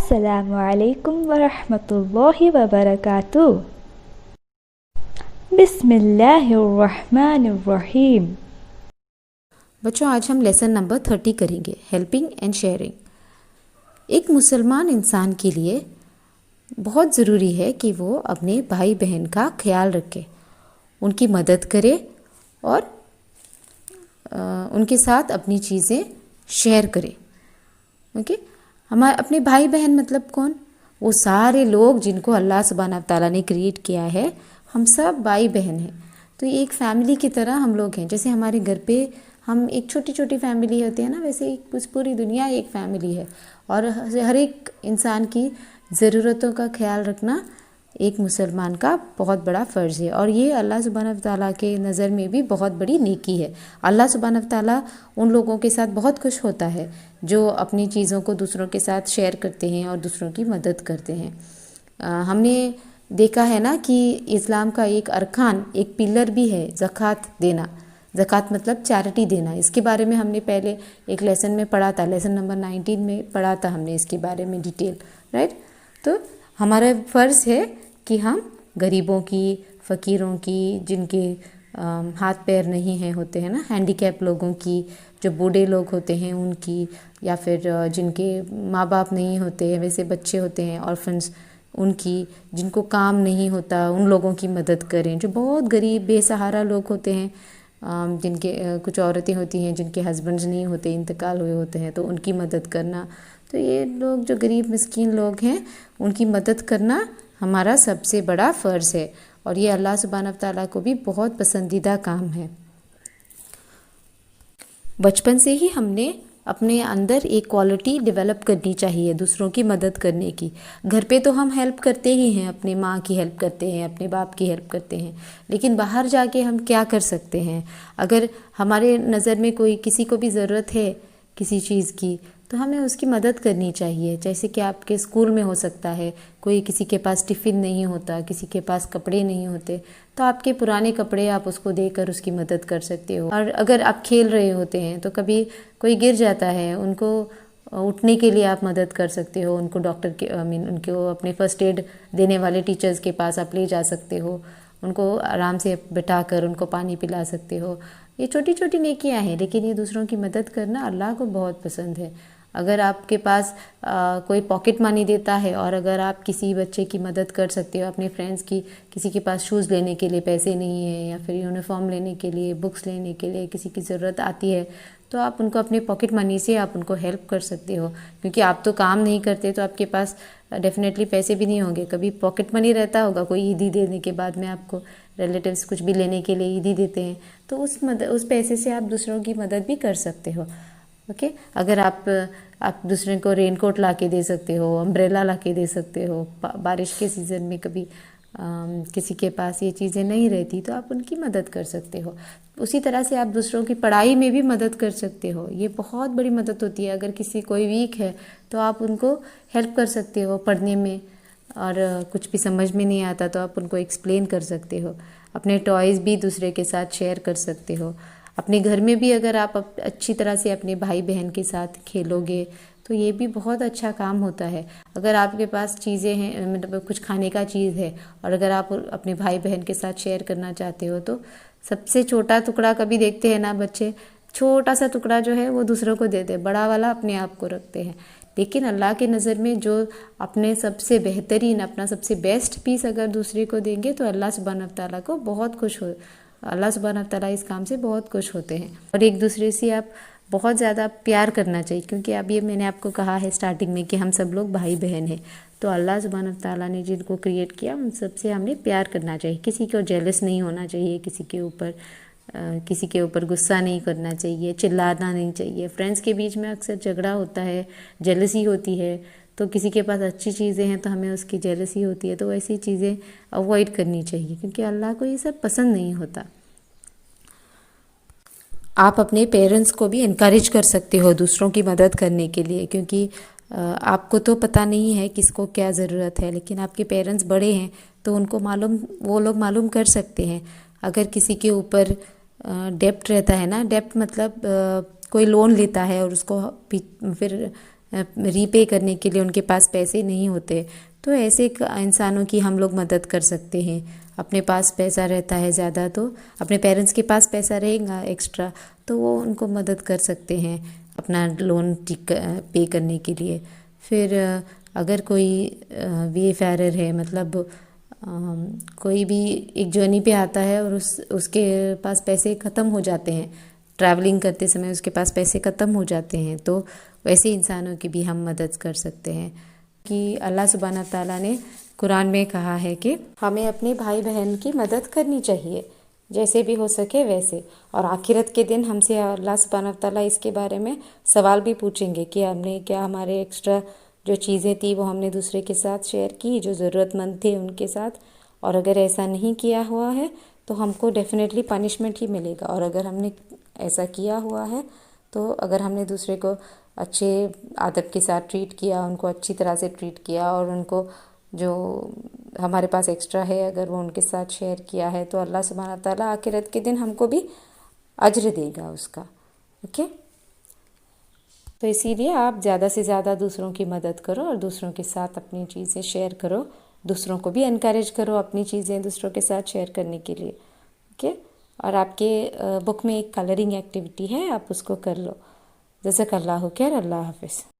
अस्सलामु अलैकुम वरहमतुल्लाहि वबरकातुह। बिस्मिल्लाहिर्रहमानिर्रहीम। बच्चों, आज हम लेसन नंबर 30 करेंगे, हेल्पिंग एंड शेयरिंग। एक मुसलमान इंसान के लिए बहुत ज़रूरी है कि वो अपने भाई बहन का ख्याल रखे, उनकी मदद करे और उनके साथ अपनी चीज़ें शेयर करे। ओके, हमारे अपने भाई बहन मतलब कौन? वो सारे लोग जिनको अल्लाह सुब्हानहू तआला ने क्रिएट किया है। हम सब भाई बहन हैं, तो ये एक फैमिली की तरह हम लोग हैं। जैसे हमारे घर पे हम एक छोटी छोटी फैमिली होती है ना, वैसे एक पूरी दुनिया एक फैमिली है। और हर एक इंसान की ज़रूरतों का ख्याल रखना एक मुसलमान का बहुत बड़ा फ़र्ज़ है, और ये अल्लाह सुब्हानहू तआला के नज़र में भी बहुत बड़ी नेकी है। अल्लाह सुब्हानहू तआला उन लोगों के साथ बहुत खुश होता है जो अपनी चीज़ों को दूसरों के साथ शेयर करते हैं और दूसरों की मदद करते हैं। हमने देखा है ना कि इस्लाम का एक अरकान, एक पिलर भी है ज़कात देना। ज़कात मतलब चैरिटी देना। इसके बारे में हमने पहले एक लेसन में पढ़ा था, लेसन नंबर 19 में पढ़ा था हमने इसके बारे में डिटेल, राइट। तो हमारा फ़र्ज़ है कि हम गरीबों की, फ़कीरों की, जिनके हाथ पैर नहीं है होते हैं ना, हैंडीकैप लोगों की, जो बूढ़े लोग होते हैं उनकी, या फिर जिनके माँ बाप नहीं होते हैं, वैसे बच्चे होते हैं ऑर्फन्स, उनकी, जिनको काम नहीं होता उन लोगों की मदद करें। जो बहुत गरीब बेसहारा लोग होते हैं, जिनके कुछ औरतें होती हैं जिनके हस्बैंड्स नहीं होते, इंतकाल हुए होते हैं, तो उनकी मदद करना। तो ये लोग जो गरीब मिस्कीन लोग हैं उनकी मदद करना हमारा सबसे बड़ा फ़र्ज़ है, और ये अल्लाह सुब्हानहू तआला को भी बहुत पसंदीदा काम है। बचपन से ही हमने अपने अंदर एक क्वालिटी डेवलप करनी चाहिए दूसरों की मदद करने की। घर पे तो हम हेल्प करते ही हैं, अपने माँ की हेल्प करते हैं, अपने बाप की हेल्प करते हैं, लेकिन बाहर जाके हम क्या कर सकते हैं? अगर हमारे नज़र में कोई किसी को भी ज़रूरत है किसी चीज़ की, तो हमें उसकी मदद करनी चाहिए। जैसे कि आपके स्कूल में हो सकता है, कोई किसी के पास टिफ़िन नहीं होता, किसी के पास कपड़े नहीं होते, तो आपके पुराने कपड़े आप उसको देकर उसकी मदद कर सकते हो। और अगर आप खेल रहे होते हैं तो कभी कोई गिर जाता है, उनको उठने के लिए आप मदद कर सकते हो। उनको डॉक्टर के उनको अपने फ़र्स्ट एड देने वाले टीचर्स के पास आप ले जा सकते हो, उनको आराम से बिठा कर उनको पानी पिला सकते हो। ये छोटी छोटी नेकियां हैं, लेकिन ये दूसरों की मदद करना अल्लाह को बहुत पसंद है। अगर आपके पास कोई पॉकेट मनी देता है, और अगर आप किसी बच्चे की मदद कर सकते हो, अपने फ्रेंड्स की, किसी के पास शूज़ लेने के लिए पैसे नहीं है, या फिर यूनिफॉर्म लेने के लिए, बुक्स लेने के लिए किसी की ज़रूरत आती है, तो आप उनको अपने पॉकेट मनी से आप उनको हेल्प कर सकते हो। क्योंकि आप तो काम नहीं करते, तो आपके पास डेफिनेटली पैसे भी नहीं होंगे। कभी पॉकेट मनी रहता होगा, कोई ईदी देने के बाद में आपको रिलेटिव्स कुछ भी लेने के लिए ईदी देते हैं, तो उस पैसे से आप दूसरों की मदद भी कर सकते हो। ओके, अगर आप दूसरे को रेनकोट ला के दे सकते हो, अम्ब्रेला ला के दे सकते हो। बारिश के सीज़न में कभी किसी के पास ये चीज़ें नहीं रहती, तो आप उनकी मदद कर सकते हो। उसी तरह से आप दूसरों की पढ़ाई में भी मदद कर सकते हो। ये बहुत बड़ी मदद होती है। अगर किसी कोई वीक है तो आप उनको हेल्प कर सकते हो पढ़ने में, और कुछ भी समझ में नहीं आता तो आप उनको एक्सप्लेन कर सकते हो। अपने टॉयज़ भी दूसरे के साथ शेयर कर सकते हो। अपने घर में भी अगर आप अच्छी तरह से अपने भाई बहन के साथ खेलोगे तो ये भी बहुत अच्छा काम होता है। अगर आपके पास चीज़ें हैं, मतलब कुछ खाने का चीज़ है, और अगर आप अपने भाई बहन के साथ शेयर करना चाहते हो, तो सबसे छोटा टुकड़ा, कभी देखते हैं ना बच्चे, छोटा सा टुकड़ा जो है वो दूसरों को देते हैं, बड़ा वाला अपने आप को रखते हैं। लेकिन अल्लाह के नज़र में जो अपने सबसे बेहतरीन, अपना सबसे बेस्ट पीस अगर दूसरे को देंगे, तो अल्लाह सुब्हानहू तआला को बहुत खुश हो अल्लाह सुब्हानहू तआला इस काम से बहुत खुश होते हैं। और एक दूसरे से आप बहुत ज़्यादा प्यार करना चाहिए, क्योंकि अब ये मैंने आपको कहा है स्टार्टिंग में कि हम सब लोग भाई बहन हैं। तो अल्लाह सुब्हानहू तआला ने जिनको क्रिएट किया उन सबसे हमें प्यार करना चाहिए। किसी को जेलस नहीं होना चाहिए, किसी के ऊपर गुस्सा नहीं करना चाहिए, चिल्लाना नहीं चाहिए। फ्रेंड्स के बीच में अक्सर झगड़ा होता है, जेलसी होती है, तो किसी के पास अच्छी चीज़ें हैं तो हमें उसकी जेलसी होती है, तो ऐसी चीज़ें अवॉइड करनी चाहिए, क्योंकि अल्लाह को ये सब पसंद नहीं होता। आप अपने पेरेंट्स को भी इनकरेज कर सकते हो दूसरों की मदद करने के लिए, क्योंकि आपको तो पता नहीं है किसको क्या ज़रूरत है, लेकिन आपके पेरेंट्स बड़े हैं तो उनको वो लोग मालूम कर सकते हैं। अगर किसी के ऊपर डेप्ट रहता है ना, डेप्ट मतलब कोई लोन लेता है और उसको फिर रीपे करने के लिए उनके पास पैसे नहीं होते, तो ऐसे इंसानों की हम लोग मदद कर सकते हैं। अपने पास पैसा रहता है ज़्यादा तो अपने पेरेंट्स के पास पैसा रहेगा एक्स्ट्रा, तो वो उनको मदद कर सकते हैं अपना लोन पे करने के लिए। फिर अगर कोई वेफेरर है, मतलब कोई भी एक जर्नी पे आता है और उसके पास पैसे ख़त्म हो जाते हैं, ट्रैवलिंग करते समय उसके पास पैसे ख़त्म हो जाते हैं, तो वैसे इंसानों की भी हम मदद कर सकते हैं। कि अल्लाह सुब्हाना ताला ने कुरान में कहा है कि हमें अपने भाई बहन की मदद करनी चाहिए जैसे भी हो सके वैसे। और आखिरत के दिन हमसे अल्लाह सुब्हाना ताला इसके बारे में सवाल भी पूछेंगे कि हमने क्या हमारे एक्स्ट्रा जो चीज़ें थी वो हमने दूसरे के साथ शेयर की, जो ज़रूरतमंद थे उनके साथ। और अगर ऐसा नहीं किया हुआ है तो हमको डेफिनेटली पनिशमेंट ही मिलेगा। और अगर हमने ऐसा किया हुआ है तो अगर हमने दूसरे को अच्छे आदब के साथ ट्रीट किया, उनको अच्छी तरह से ट्रीट किया और उनको जो हमारे पास एक्स्ट्रा है अगर वो उनके साथ शेयर किया है, तो अल्लाह सुब्हाना ताला आखिरत के दिन हमको भी अज्र देगा उसका। ओके, तो इसीलिए आप ज़्यादा से ज़्यादा दूसरों की मदद करो और दूसरों के साथ अपनी चीज़ें शेयर करो। दूसरों को भी इनकरेज करो अपनी चीज़ें दूसरों के साथ शेयर करने के लिए। ओके, और आपके बुक में एक कलरिंग एक्टिविटी है, आप उसको कर लो। जज़ाकल्लाहु खैर, अल्लाह हाफ़िज़।